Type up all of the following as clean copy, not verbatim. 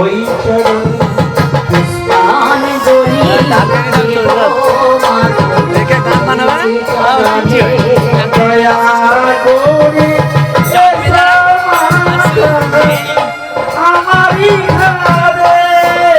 ওই চরণ পুষ্পান দলি দেখে গান বানাবে দয়া করে আমারি ঘরে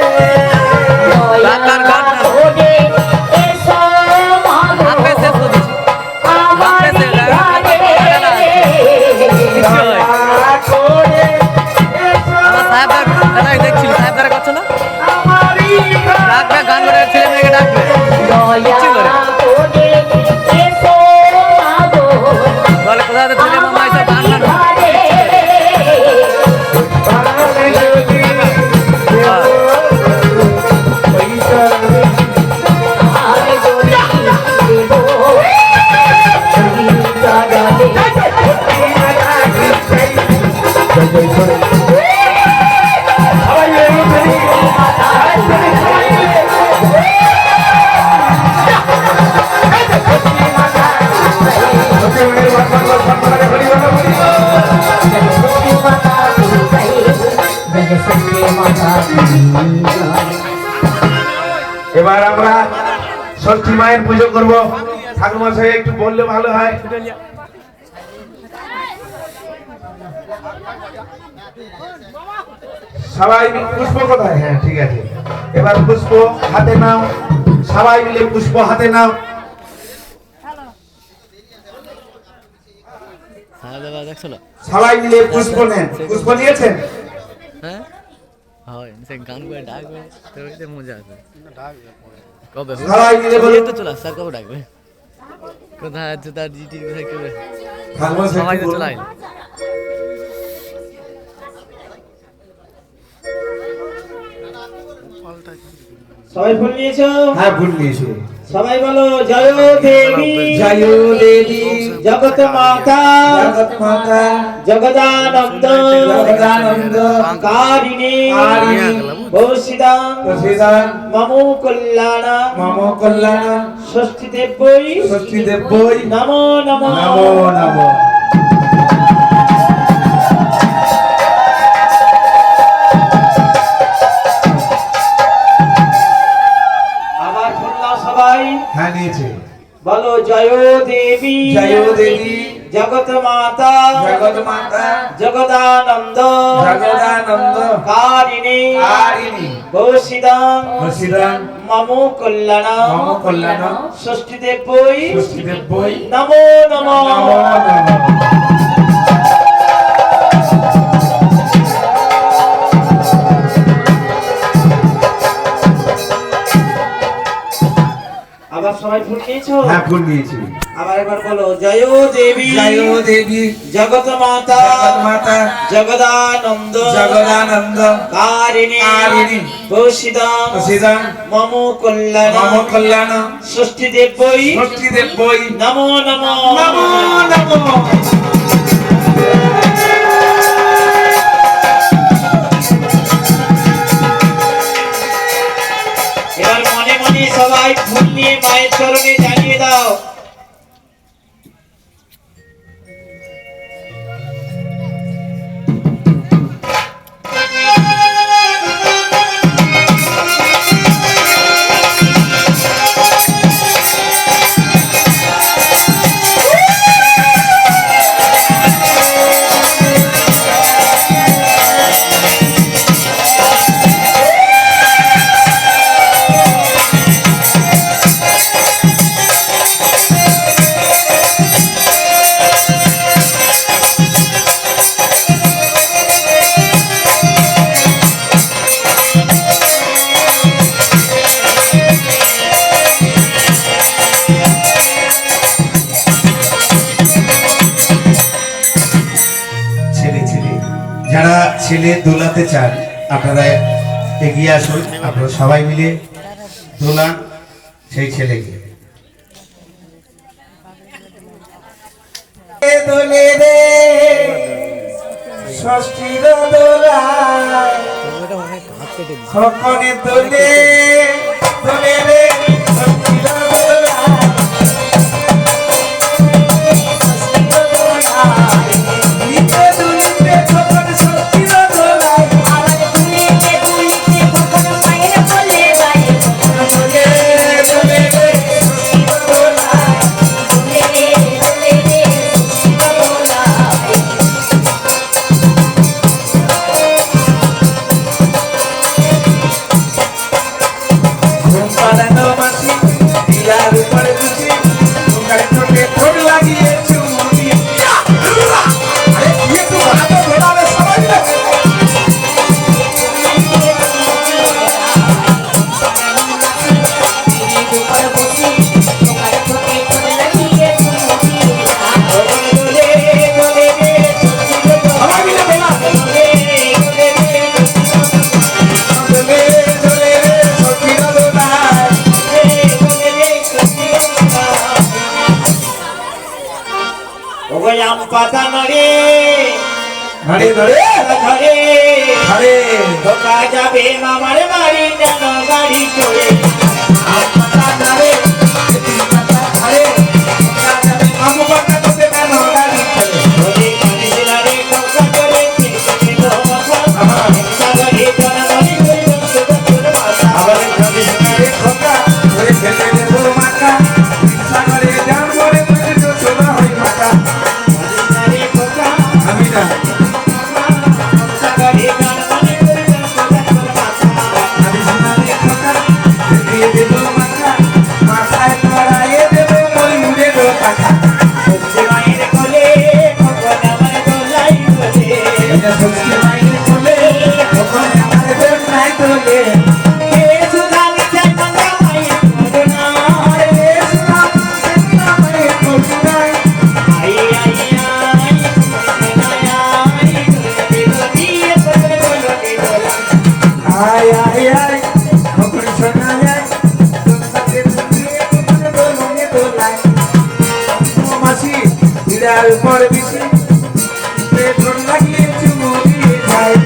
এবার আমরা ষষ্ঠী মায়ের পুজো করবো। ঠাকুর মশাই একটু বললে ভালো হয়। সবাই পুষ্প কোথায়? হ্যাঁ ঠিক আছে, এবার পুষ্প হাতে নাও, সবাই মিলে পুষ্প হাতে নাও। সবাই মিলে পুষ্প নেন। পুষ্প নিয়েছেন? হ্যাঁ সে গান করে ডাকবে তো মজা আসবে। কবে সবাই মিলে বলুন তো চলে আসছে, আর কবে ডাকবে? কোথায় আছে তার জিটি কোথায় কেবে? ঠাকুর মশাই সবাই তো বলুন। চলে আইলো। সবাই ফুল নিয়েছো? হ্যাঁ ফুল নিয়েছি। সবাই বলো জয় দেবী, জয় দেবী, জগত মাতা, জগৎ মাতা, জগদানন্দ, জগদানন্দ, কারিণী, কারিণী, বৌসিদাং, প্রসিদাং, মম কল্যাণ, মম কল্যাণ, ষষ্ঠী দেব্যই, ষষ্ঠী দেব্যই নমো নমো। নমো নমো। আবার ফুল নাও সবাই। হ্যাঁ নিয়েছে। বলো জয় দেবী, জয় দেবী, জগত মাতা, জগৎ মাতা, জগদানন্দ, জগদানন্দ, কারিণী, কারিণী, বৌসিদাং, প্রসিদাং, মম কল্যাণ, মম কল্যাণ, ষষ্ঠী দেব্যই, ষষ্ঠী দেব্যই নমো নমো। নমো নমো। আবার সবাই ফুল নিয়েছো? হ্যাঁ ফুল নিয়েছি। আবার একবার বলো জয় দেবী, জয় দেবী, জগত মাতা, জগৎ মাতা, জগদানন্দ, জগদানন্দ, কারিণী, কারিণী, বৌসিদাং, প্রসিদাং, মম কল্যাণ, মম কল্যাণ, ষষ্ঠী দেব্যই, ষষ্ঠী দেব্যই নমো নমো। নমো নমো। এবার মনে মনে সবাই ফুল নিয়ে মায়ের চরণে জানিয়ে দাও। যারা ছেলে দোলাতে চান আপনারা এগিয়ে আসুন, আপনারা সবাই মিলে দোলান সেই ছেলেকে। দোলে রে ষষ্ঠীর দোলা সকলে দোলে দোলে রে ষষ্ঠীর দোলা ষষ্ঠীর দোলা নিতে দুলিতে সকলে ষষ্ঠীর দোলা পাতা নড়ে ঘরে ঘরে ঘরে ঘরে ঢোকা যাবে মামার বাড়ি যেন গাড়ি চড়ে আম পাতা ঘরে পাতা ঘরে আম পাতা করতে কেন গাড়ি চলে ওরে কানিসিলারে ঢোকা করে চিনতে মাথা সাগরে জনগণে করে সুন্দর মাথা আবার ঘরে ঘরে খোকা ঘরে ফেলে দেবো মাথা সাগরে জান করে তুই তো সোনা হই মাথা কানিসিলারে ঢোকা আমি না সাগরে জনগণে করে সুন্দর মাথা আমি সোনারে খোকা দিয়ে দেবো মাথা মাথায় করাইয়ে দেবো মই মুড়ে দো টাকা সত্যি মায়ের কোলে খোকন আমার দোলাই বলে এটা সত্যি মাইনে বলে তখন আমার দেব নাই তোলে হে সুধানি চাইতা মায়ের করুণা আরে সুনাম সেনামে করুণাই আই আই আই আই দিয়ে বলে বলে দোলা আয় আয় আয় খবর শোনা যায় তোমাকে দিয়ে তোমাকে বলনে তোলাই মাসি বিড়াল পর বিশি পেট্রোল লাগিয়ে চুমু দিয়ে যায়